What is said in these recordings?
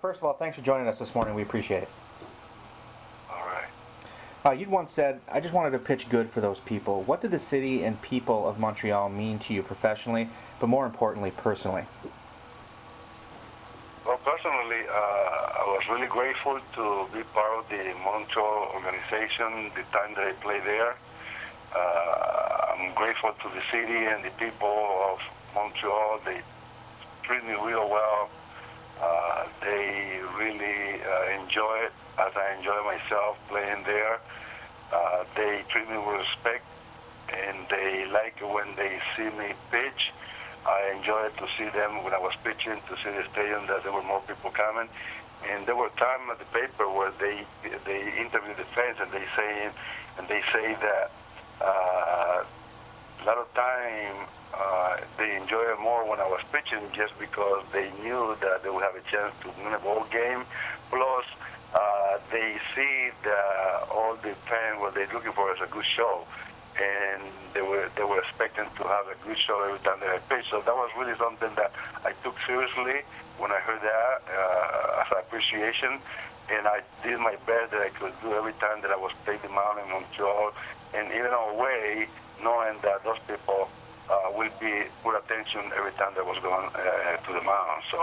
First of all, thanks for joining us this morning. We appreciate it. All right. You'd once said, I just wanted to pitch good for those people. What did the city and people of Montreal mean to you professionally, but more importantly, personally? Well, personally, I was really grateful to be part of the Montreal organization the time that I played there. I'm grateful to the city and the people of Montreal. They treat me real well. They really enjoy it as I enjoy myself playing there. They treat me with respect, and they like it when they see me pitch. I enjoyed to see them when I was pitching, to see the stadium that there were more people coming. And there were times at the paper where they interview the fans and they say that a lot of time they enjoy it more when I was pitching just because they knew that they would have a chance to win a ball game. Plus, they see that all the fans, what they're looking for is a good show, and they were expecting to have a good show every time they pitched. So that was really something that I took seriously when I heard that as an appreciation, and I did my best that I could do every time that I was playing the mound in Montreal, and even away, knowing that those people will be put attention every time that was going to the mound. So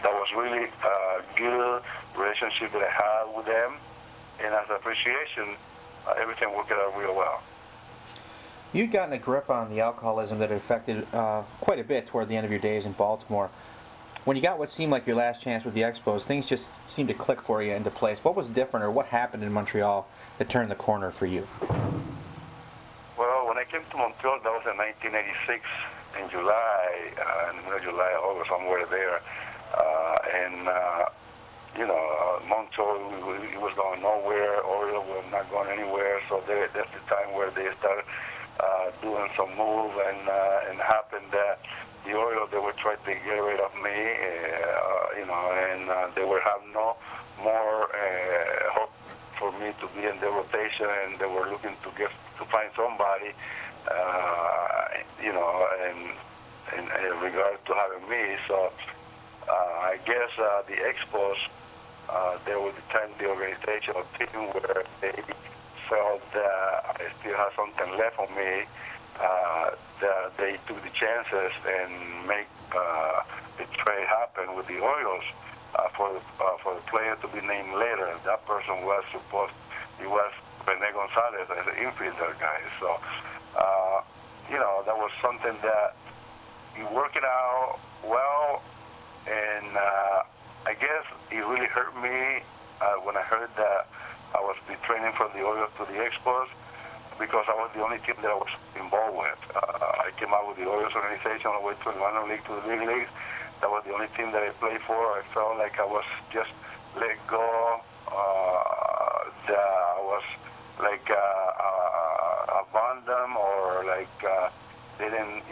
that was really a good relationship that I had with them, and as appreciation, everything worked out real well. You'd gotten a grip on the alcoholism that had affected quite a bit toward the end of your days in Baltimore. When you got what seemed like your last chance with the Expos, things just seemed to click for you into place. What was different, or what happened in Montreal that turned the corner for you? Well, when I came to Montreal, that was in 1986, in July, in the middle of July, August, somewhere there. Montreal, it was going nowhere. Oriole was not going anywhere. So that's the time where they started doing some move, and happened that the Orioles, they were trying to get rid of me, and they were having no more hope for me to be in the rotation, and they were looking to find somebody, in regard to having me. So I guess the Expos, they were the organizational team where they felt that I still had something left on me, that they took the chances and make the trade happen with the Orioles for the player to be named later. That person was he was Rene Gonzalez, as an infielder guy. So, that was something that he worked it out well, and I guess it really hurt me when I heard that I was training from the Orioles to the Expos, because I was the only team that I was involved with. I came out with the Orioles organization all the way to the minor league to the big leagues. That was the only team that I played for. I felt like I was just let go. That I was like abandoned, or like they didn't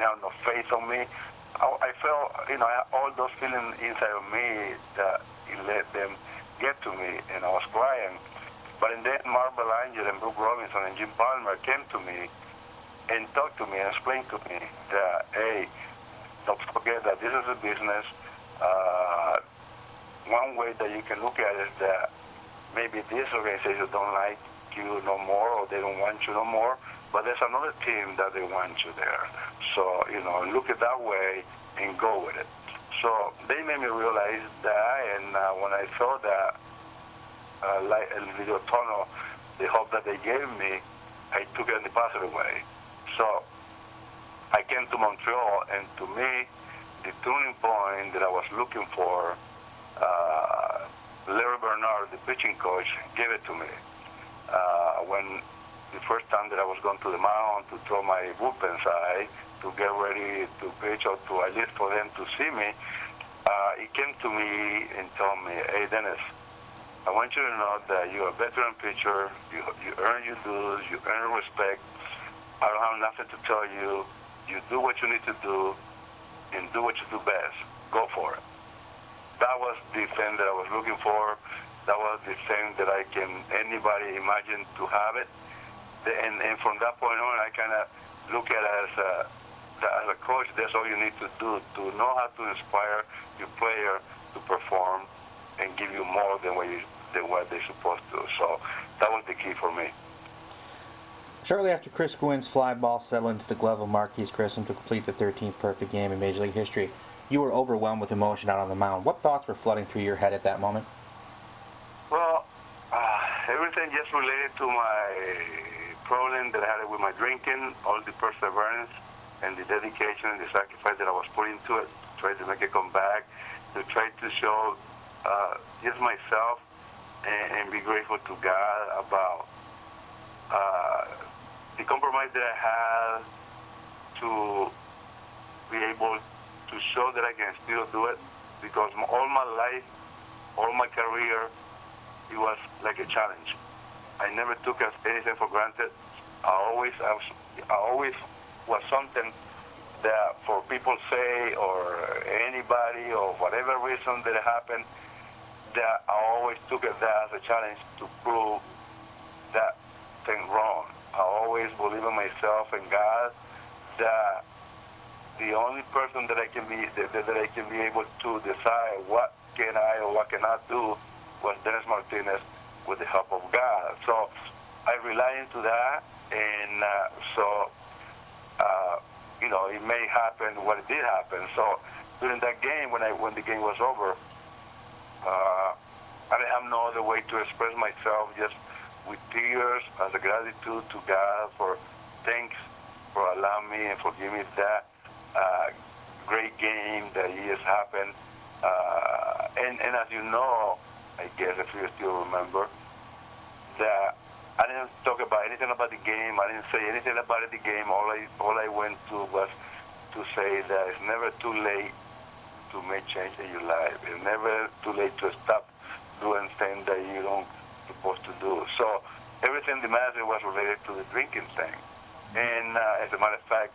have no faith on me. I felt, I had all those feelings inside of me that it let them get to me, and I was crying. But then Mark Belanger and Brooke Robinson and Jim Palmer came to me and talked to me and explained to me that, hey, don't forget that this is a business. One way that you can look at it is that maybe this organization don't like you no more, or they don't want you no more, but there's another team that they want you there. So, look at that way and go with it. So they made me realize that, and when I saw that, like El Video Tono, the hope that they gave me, I took it in the positive way. So I came to Montreal, and to me, the turning point that I was looking for, Larry Bernard, the pitching coach, gave it to me. When the first time that I was going to the mound to throw my bullpen side, to get ready to pitch, or to at least for them to see me, he came to me and told me, hey, Dennis, I want you to know that you're a veteran pitcher. You earn your dues. You earn respect. I don't have nothing to tell you. You do what you need to do, and do what you do best. Go for it. That was the thing that I was looking for. That was the thing that anybody imagine to have it. And from that point on, I kind of look at it as a coach. That's all you need to do, to know how to inspire your player to perform and give you more than what they're supposed to. So that was the key for me. Shortly after Chris Gwynn's fly ball settled into the glove of Marquise Grissom to complete the 13th perfect game in Major League history, you were overwhelmed with emotion out on the mound. What thoughts were flooding through your head at that moment? Well, everything just related to my problem that I had with my drinking, all the perseverance and the dedication and the sacrifice that I was putting to it, to try to make it come back, to try to show just myself and be grateful to God about the compromise that I had to be able to show that I can still do it, because all my life, all my career, it was like a challenge. I never took anything for granted. I always was something that for people say or anybody or whatever reason that it happened, that I always took it as a challenge to prove that thing wrong. I always believe in myself and God that the only person that I can be able to decide what can I or what cannot do was Dennis Martinez with the help of God. So I rely into that, and it may happen what it did happen. So during that game, when the game was over, I didn't have no other way to express myself, just with tears as a gratitude to God for thanks for allowing me and for giving me that great game that He has happened. And as you know, I guess if you still remember, that I didn't talk about anything about the game. I didn't say anything about the game. All I went to was to say that it's never too late to make change in your life. It's never too late to stop doing things that you don't supposed to do. So everything the manager was related to the drinking thing. And as a matter of fact,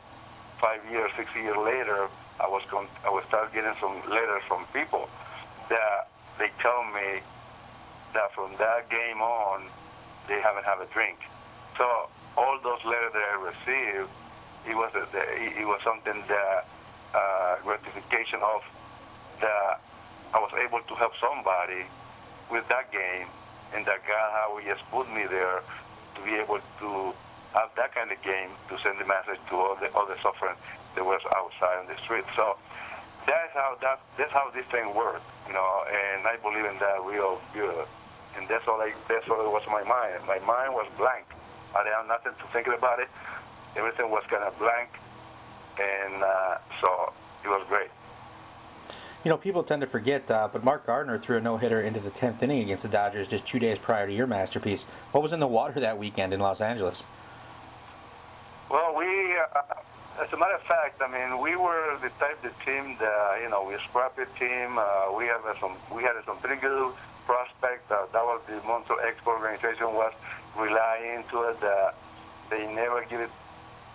5 years, 6 years later, I was start getting some letters from people that they tell me that from that game on, they haven't had a drink. So all those letters that I received, it was something that gratification of that I was able to help somebody with that game, and that God how He just put me there to be able to have that kind of game to send the message to all the suffering that was outside on the street. So that's how this thing worked, and I believe in that real good. And that's all it was in my mind. My mind was blank. I didn't have nothing to think about it. Everything was kind of blank, and so it was great. People tend to forget, but Mark Gardner threw a no-hitter into the 10th inning against the Dodgers just 2 days prior to your masterpiece. What was in the water that weekend in Los Angeles? Well, as a matter of fact, we were the type of team that, we're a scrappy team. We had some pretty good prospects. That was the Montreal Expo organization was relying to it. They never give it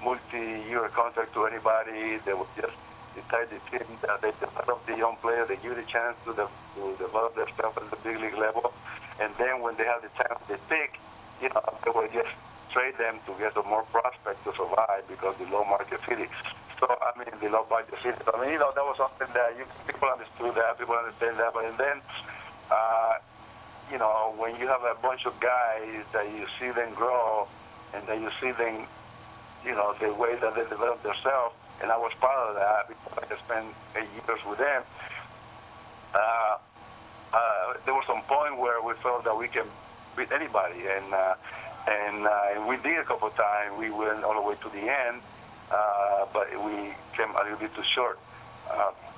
multi-year contract to anybody. They would just the type of team that they develop the young players. They give the chance to develop themselves at the big league level. And then when they have the chance to pick, they will just trade them to get some more prospects to survive because the low market city. So, the low budget city. That was something that people understood that, people understand that. But then, when you have a bunch of guys that you see them grow and that you see them, the way that they develop themselves, and I was part of that because I spent 8 years with them. There was some point where we felt that we can beat anybody, and we did a couple of times. We went all the way to the end, but we came a little bit too short.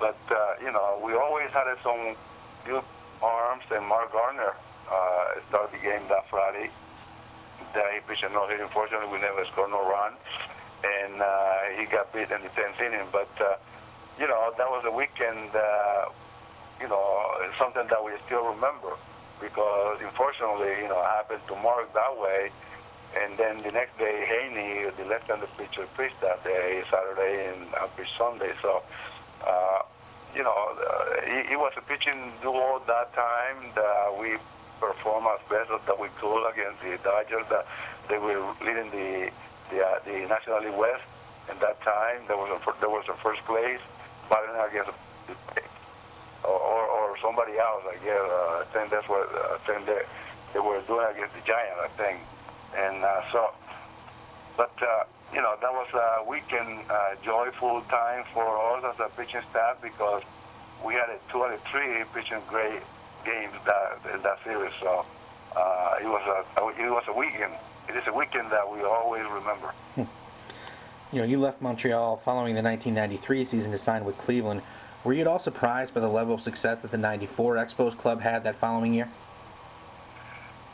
We always had some good arms, and Mark Gardner started the game that Friday. He pitched a no-hit. Unfortunately, we never scored no run, and he got beat in the 10th inning. But that was a weekend. Something that we still remember because unfortunately, it happened to Mark that way. And then the next day, Haney, the left-handed pitcher, pitched that day, Saturday, and I pitched Sunday. So, it was a pitching duo that time that we performed as best as we could against the Dodgers. That they were leading the National League West. And that time, there was a first place, batting against the somebody else. I guess I think that's what I think they were doing against the Giants. I think, and but that was a weekend joyful time for us as a pitching staff because we had a 2 out of 3 pitching great games in that series. So it was a weekend. It is a weekend that we always remember. You left Montreal following the 1993 season to sign with Cleveland. Were you at all surprised by the level of success that the '94 Expos club had that following year?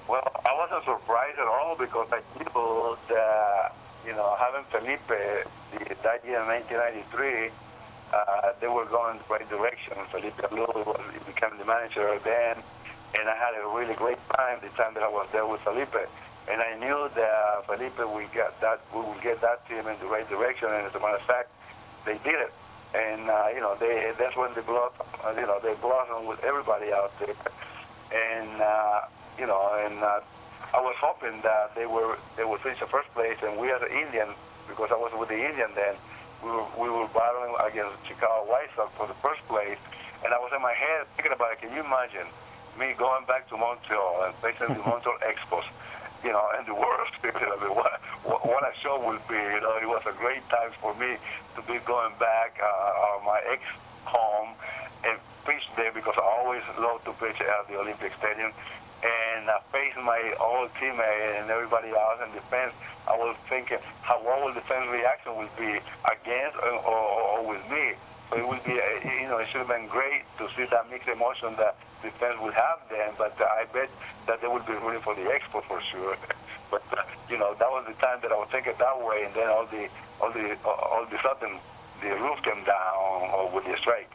Well, I wasn't surprised at all because I knew that, having Felipe that year in 1993, they were going in the right direction. Felipe became the manager then, and I had a really great time the time that I was there with Felipe. And I knew that Felipe we will get that team in the right direction, and as a matter of fact, they did it. And that's when they blossomed with everybody out there. And I was hoping that they would finish the first place, and we as an Indian, because I was with the Indian then, we were battling against Chicago White Sox for the first place. And I was in my head thinking about it. Can you imagine me going back to Montreal and facing the Montreal Expos? And the worst, what a show would be. It was a great time for me to be going back my ex-home and pitch there because I always loved to pitch at the Olympic Stadium. And face my old teammate and everybody else in defense. I was thinking what will the defense reaction will be against or with me. So it would be, it should have been great to see that mixed emotion that defense would have then. But I bet that they would be rooting for the Expo for sure. But that was the time that I was thinking that way, and then all the sudden the roof came down with the strike.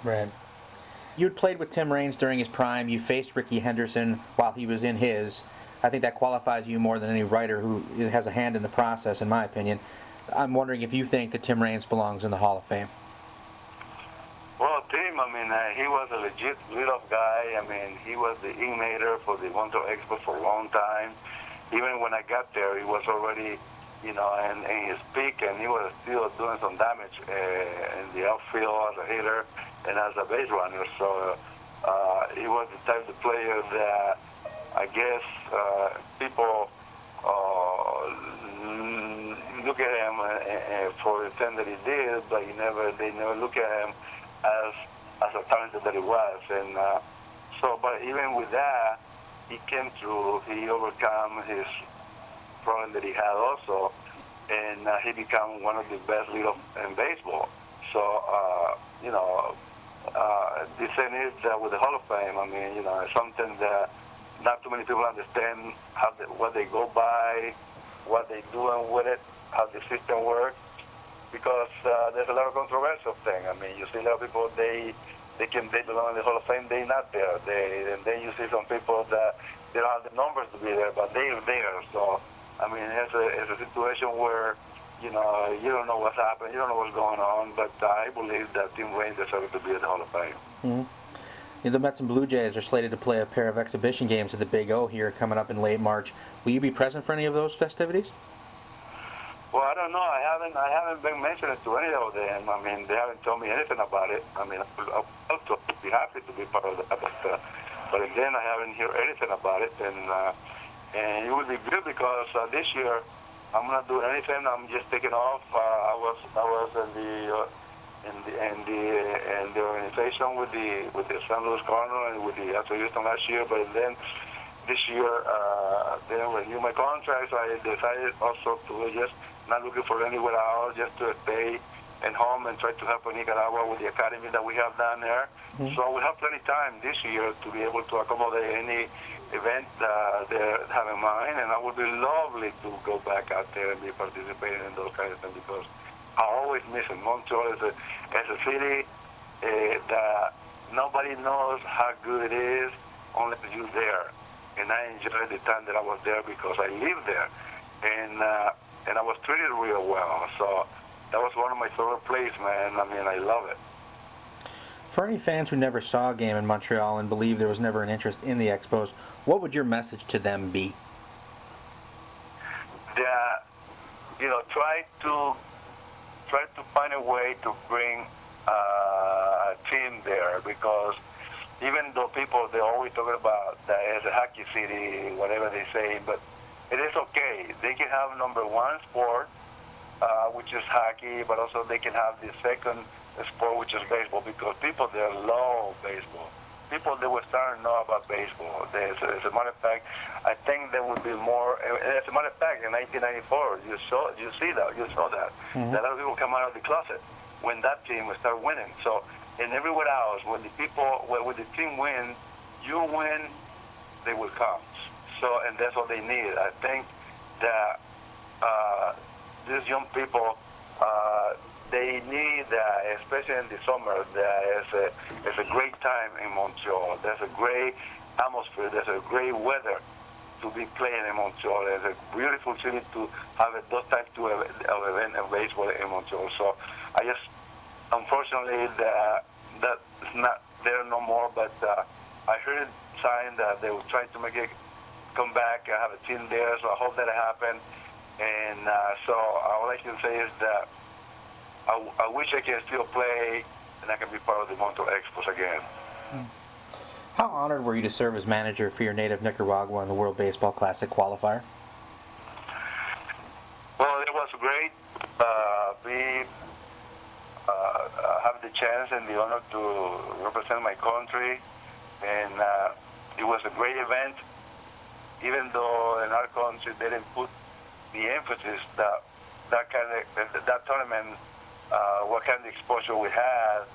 Right. You had played with Tim Raines during his prime. You faced Rickey Henderson while he was in his. I think that qualifies you more than any writer who has a hand in the process, in my opinion. I'm wondering if you think that Tim Raines belongs in the Hall of Fame. Well, Tim, he was a legit leadoff guy. He was the innator for the Montreal Expo for a long time. Even when I got there, he was already, in his peak, and he was still doing some damage in the outfield as a hitter and as a base runner. So he was the type of player that I guess people look at him for the thing that he did, but they never look at him as a talented that he was. And but even with that, he came through. He overcome his problem that he had also, and he became one of the best leadoff in baseball. So the thing is that with the Hall of Fame, it's something that not too many people understand what they go by, what they doing with it, how the system works, because there's a lot of controversial thing. You see a lot of people they belong in the Hall of Fame, they're not there. And then you see some people that they don't have the numbers to be there, but they're there. So it's a situation where you don't know what's happening, you don't know what's going on, but I believe that Tim Raines deserves to be in the Hall of Fame. Mm-hmm. The Mets and Blue Jays are slated to play a pair of exhibition games at the Big O here coming up in late March. Will you be present for any of those festivities? Well, I don't know. I haven't been mentioned to any of them. They haven't told me anything about it. I would be happy to be part of that, but again, I haven't heard anything about it, and it would be good because this year I'm not doing anything. I'm just taking off. I was in the organization with the St. Louis Cardinals and with the Astros Houston last year, but then this year they didn't renew my contract, so I decided also to just not looking for anywhere else, just to stay at home and try to help Nicaragua with the academy that we have down there. Mm-hmm. So we have plenty of time this year to be able to accommodate any event they have in mind, and it would be lovely to go back out there and be participating in those kind of things because I always miss it. Montreal is a city that nobody knows how good it is unless you're there. And I enjoyed the time that I was there because I lived there, and I was treated real well. So that was one of my favorite places, man. I love it. For any fans who never saw a game in Montreal and believe there was never an interest in the Expos, what would your message to them be? That try to find a way to bring a team there because even though people, they're always talking about that it's a hockey city, whatever they say, but it is okay. They can have number one sport, which is hockey, but also they can have the second sport, which is baseball, because people, they love baseball. People, they will start to know about baseball. As a matter of fact, I think there will be more. As a matter of fact, in 1994, you saw that. Mm-hmm. That a lot of people come out of the closet when that team will start winning. So, and everywhere else, when the team wins, you win, they will come. So, and that's what they need. I think that these young people, they need, especially in the summer, it's a great time in Montreal. There's a great atmosphere. There's a great weather to be playing in Montreal. It's a beautiful city to have those types of event of baseball in Montreal. So I just, unfortunately, that's not there no more. But I heard sign that they were trying to make it come back. I have a team there, so I hope that happens. And so all I can say is that I wish I can still play and I can be part of the Montreal Expos again. How honored were you to serve as manager for your native Nicaragua in the World Baseball Classic qualifier? Well, it was great. We have the chance and the honor to represent my country, and it was a great event. Even though in our country they didn't put the emphasis that tournament, what kind of exposure we had,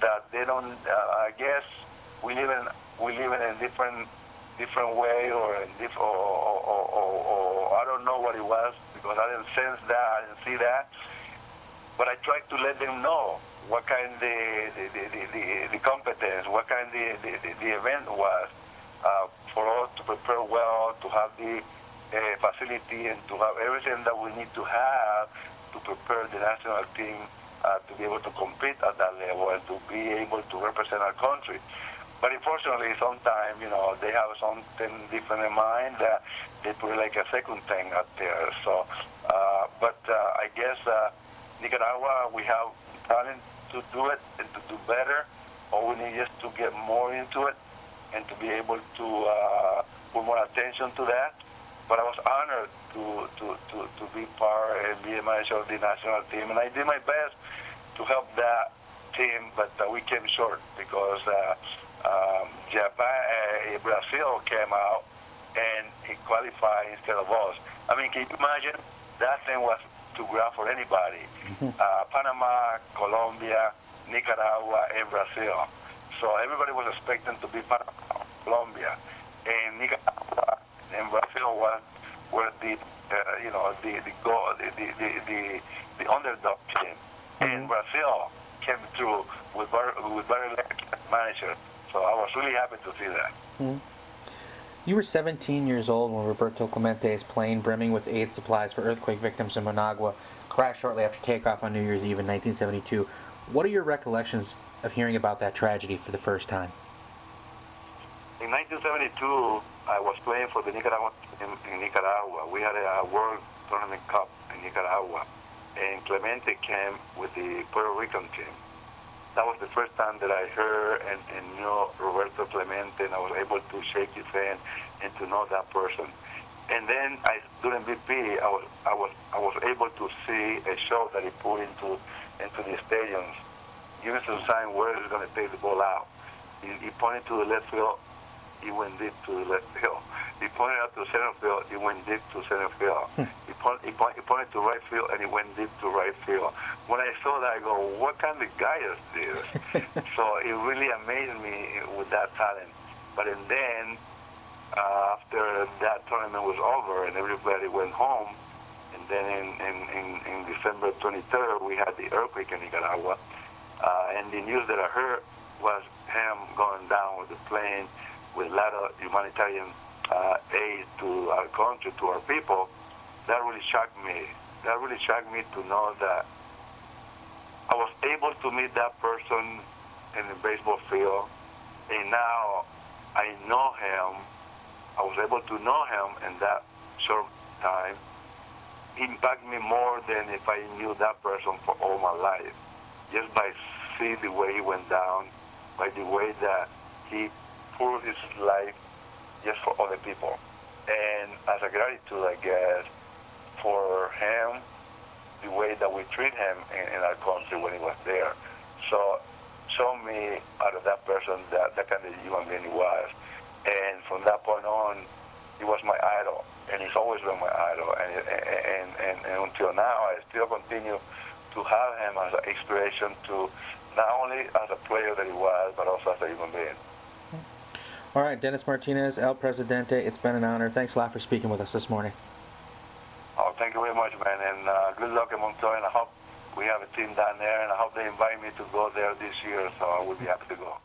that they don't. I guess we live in a different way, or I don't know what it was, because I didn't sense that, I didn't see that. But I tried to let them know what kind the competence, what kind the event was, for us to prepare well, to have the facility, and to have everything that we need to have to prepare the national team to be able to compete at that level and to be able to represent our country. But unfortunately, sometimes, they have something different in mind that they put like a second thing out there. So, but I guess Nicaragua, we have talent to do it and to do better. All we need is to get more into it and to be able to put more attention to that. But I was honored to be part and be a manager of the national team, and I did my best to help that team, but we came short because Brazil came out and he qualified instead of us. I mean, can you imagine? That thing was too grand for anybody. Panama, Colombia, Nicaragua, and Brazil. So everybody was expecting to be Panama, Colombia, and Nicaragua and Brazil were the underdog team. And Brazil came through with very manager. So I was really happy to see that. Mm-hmm. You were 17 years old when Roberto Clemente's plane, brimming with aid supplies for earthquake victims in Managua, crashed shortly after takeoff on New Year's Eve in 1972. What are your recollections of hearing about that tragedy for the first time? In 1972, I was playing for the Nicaragua in Nicaragua. We had a World Tournament Cup in Nicaragua, and Clemente came with the Puerto Rican team. That was the first time that I heard and knew Roberto Clemente, and I was able to shake his hand and to know that person. And then during BP, I was able to see a show that he put into the stadiums, giving some sign where he's going to take the ball out. He pointed to the left field. He went deep to the left field. He pointed out to center field. He went deep to center field. He pointed to right field, and he went deep to right field. When I saw that, I go, what kind of guy is this? So it really amazed me with that talent. But then, after that tournament was over and everybody went home, and then in December 23rd, we had the earthquake in Nicaragua. And the news that I heard was him going down with the plane with a lot of humanitarian aid to our country, to our people. That really shocked me. That really shocked me to know that I was able to meet that person in the baseball field, and now I know him. I was able to know him in that short time. He impacted me more than if I knew that person for all my life. Just by see the way he went down, by the way that he poured his life just for other people. And as a gratitude, I guess, for him, the way that we treat him in our country when he was there. So show me out of that person that kind of human being he was. And from that point on, he was my idol, and he's always been my idol. And until now, I still continue to have him as an inspiration to not only as a player that he was, but also as a human being. All right, Dennis Martinez, El Presidente, it's been an honor. Thanks a lot for speaking with us this morning. Oh, thank you very much, man, and good luck in Montreal, and I hope we have a team down there, and I hope they invite me to go there this year, so I will be happy to go.